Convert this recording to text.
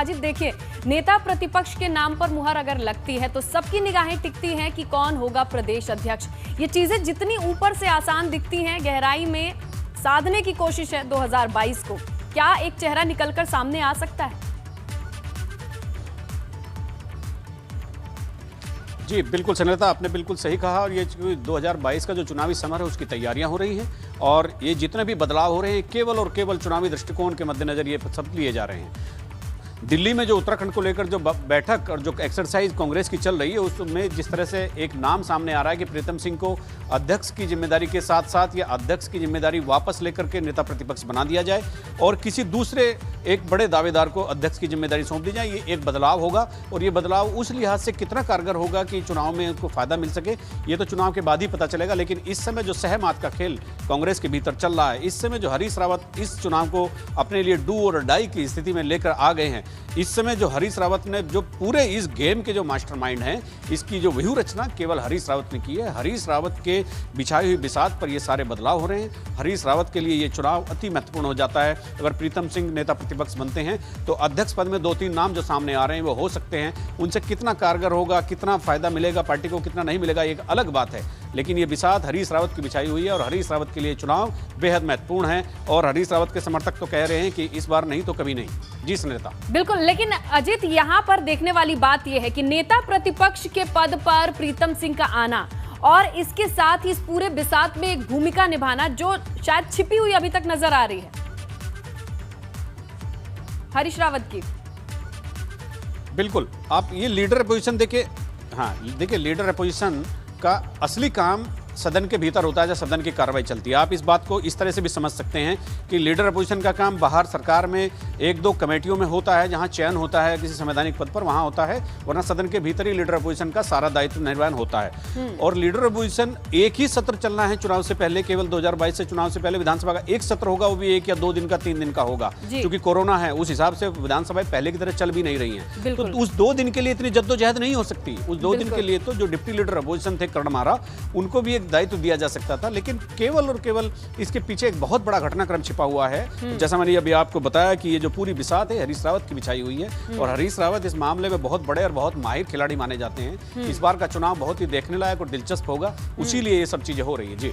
अजित देखिए, नेता प्रतिपक्ष के नाम पर मुहर अगर लगती है तो सबकी निगाहें टिकती हैं कि कौन होगा प्रदेश अध्यक्ष। ये चीजें जितनी ऊपर से आसान दिखती हैं, गहराई में साधने की कोशिश है 2022 को। क्या एक चेहरा निकलकर सामने आ सकता है? जी बिल्कुल स्नेहलता, आपने बिल्कुल सही कहा। और ये 2022 का जो चुनावी समर है उसकी तैयारियां हो रही हैं, और ये जितने भी बदलाव हो रहे हैं केवल और केवल चुनावी दृष्टिकोण के मद्देनजर ये सब लिए जा रहे हैं। दिल्ली में जो उत्तराखंड को लेकर जो बैठक और जो एक्सरसाइज कांग्रेस की चल रही है उसमें जिस तरह से एक नाम सामने आ रहा है कि प्रीतम सिंह को अध्यक्ष की जिम्मेदारी के साथ साथ या अध्यक्ष की जिम्मेदारी वापस लेकर के नेता प्रतिपक्ष बना दिया जाए और किसी दूसरे एक बड़े दावेदार को अध्यक्ष की जिम्मेदारी सौंप दी जाए, ये एक बदलाव होगा। और ये बदलाव उस लिहाज से कितना कारगर होगा कि चुनाव में उनको फायदा मिल सके, ये तो चुनाव के बाद ही पता चलेगा। लेकिन इस समय जो सहमात का खेल कांग्रेस के भीतर चल रहा है, इस समय जो हरीश रावत इस चुनाव को अपने लिए डू और डाई की स्थिति में लेकर आ गए हैं, इस समय जो हरीश रावत ने जो पूरे इस गेम के जो मास्टरमाइंड हैं, इसकी जो व्यूह रचना केवल हरीश रावत ने की है। हरीश रावत के बिछाई हुई बिसात पर ये सारे बदलाव हो रहे हैं। हरीश रावत के लिए ये चुनाव अति महत्वपूर्ण हो जाता है। अगर प्रीतम सिंह नेता प्रतिपक्ष बनते हैं तो अध्यक्ष पद में 2-3 नाम जो सामने आ रहे हैं वो हो सकते हैं। उनसे कितना कारगर होगा, कितना फायदा मिलेगा पार्टी को, कितना नहीं मिलेगा, एक अलग बात है। लेकिन ये बिसात हरीश रावत की बिछाई हुई है और हरीश रावत के लिए चुनाव बेहद महत्वपूर्ण है। और हरीश रावत के समर्थक तो कह रहे हैं कि इस बार नहीं तो कभी नहीं। जी सुनेता। बिल्कुल, लेकिन अजित यहाँ पर देखने वाली बात यह है कि नेता प्रतिपक्ष के पद पर प्रीतम सिंह का आना और इसके साथ ही इस पूरे बिसात में एक भूमिका निभाना जो शायद छिपी हुई अभी तक नजर आ रही है हरीश रावत की। बिल्कुल, आप ये लीडर पोजीशन देखिए। हाँ देखिए, लीडर पोजीशन का असली काम सदन के भीतर होता है जब सदन की कार्रवाई चलती है। आप इस बात को इस तरह से भी समझ सकते हैं कि लीडर अपोजिशन का काम बाहर सरकार में 1-2 कमेटियों में होता है, जहां चयन होता है किसी संवैधानिक पद पर, वहां होता है। वरना सदन के भीतर ही लीडर अपोजिशन का सारा दायित्व निर्वहन होता है। और लीडर अपोजिशन एक ही सत्र चलना है चुनाव से पहले, केवल 2022 से चुनाव से पहले विधानसभा का एक सत्र होगा, वो भी 1 या 2 दिन का, 3 दिन का होगा। क्योंकि कोरोना है, उस हिसाब से विधानसभा पहले की तरह चल भी नहीं रही है। तो उस 2 दिन के लिए इतनी जद्दोजहद नहीं हो सकती। उस 2 दिन के लिए तो जो डिप्टी लीडर अपोजिशन थे कर्णमारा, उनको भी एक दायित्व दिया जा सकता था। लेकिन केवल और केवल इसके पीछे एक बहुत बड़ा घटनाक्रम छिपा हुआ है। जैसा मैंने अभी आपको बताया कि ये जो पूरी बिसात है हरीश रावत की बिछाई हुई है, और हरीश रावत इस मामले में बहुत बड़े और बहुत माहिर खिलाड़ी माने जाते हैं। इस बार का चुनाव बहुत ही देखने लायक और दिलचस्प होगा, उसी लिए ये सब चीजें हो रही है। जी।